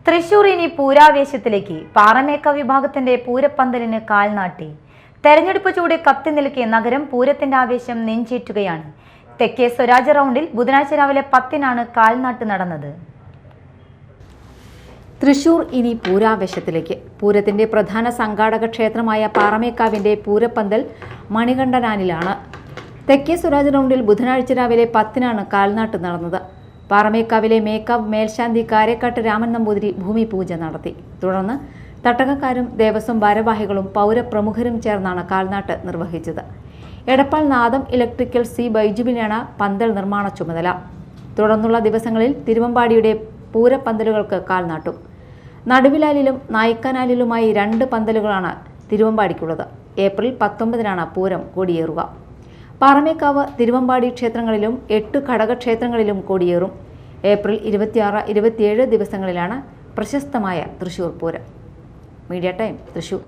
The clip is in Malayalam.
തൃശൂർ ഇനി പൂരാവേശത്തിലേക്ക്. പാറമേക്ക വിഭാഗത്തിന്റെ പൂരപ്പന്തലിന് കാൽനാട്ടി. തെരഞ്ഞെടുപ്പ് ചൂട് കത്തി നിൽക്കെ നഗരം പൂരത്തിന്റെ ആവേശം നെഞ്ചേറ്റുകയാണ്. തെക്കേ സ്വരാജ് റൗണ്ടിൽ ബുധനാഴ്ച രാവിലെ 10-നാണ് കാൽനാട്ട് നടന്നത്. തൃശൂർ ഇനി പൂരാവേശത്തിലേക്ക്. പൂരത്തിന്റെ പ്രധാന സംഘാടക ക്ഷേത്രമായ പാറമേക്കാവിന്റെ പൂരപ്പന്തൽ മണികണ്ഠനാനിലാണ്. തെക്കേ സ്വരാജ് റൗണ്ടിൽ ബുധനാഴ്ച രാവിലെ 10-നാണ് കാൽനാട്ട് നടന്നത്. പാറമേക്കാവിലെ മേക്കാവ് മേൽശാന്തി കാരേക്കാട്ട് രാമൻ നമ്പൂതിരി ഭൂമി പൂജ നടത്തി. തുടർന്ന് തട്ടകക്കാരും ദേവസ്വം ഭാരവാഹികളും പൗരപ്രമുഖരും ചേർന്നാണ് കാൽനാട്ട് നിർവഹിച്ചത്. എടപ്പാൾ നാദം ഇലക്ട്രിക്കൽ സി ബൈജുവിനാണ് പന്തൽ നിർമ്മാണ ചുമതല. തുടർന്നുള്ള ദിവസങ്ങളിൽ തിരുവമ്പാടിയുടെ പൂരപ്പന്തലുകൾക്ക് കാൽനാട്ടും. നടുവിലാലിലും നായ്ക്കനാലിലുമായി 2 പന്തലുകളാണ് തിരുവമ്പാടിക്കുള്ളത്. ഏപ്രിൽ 19-നാണ് പൂരം കൊടിയേറുക. പാറമേക്കാവ്, തിരുവമ്പാടി ക്ഷേത്രങ്ങളിലും 8 ഘടകക്ഷേത്രങ്ങളിലും കൊടിയേറും. ഏപ്രിൽ 26, 27 ദിവസങ്ങളിലാണ് പ്രശസ്തമായ തൃശൂർ പൂരം. Media time, Thrissur.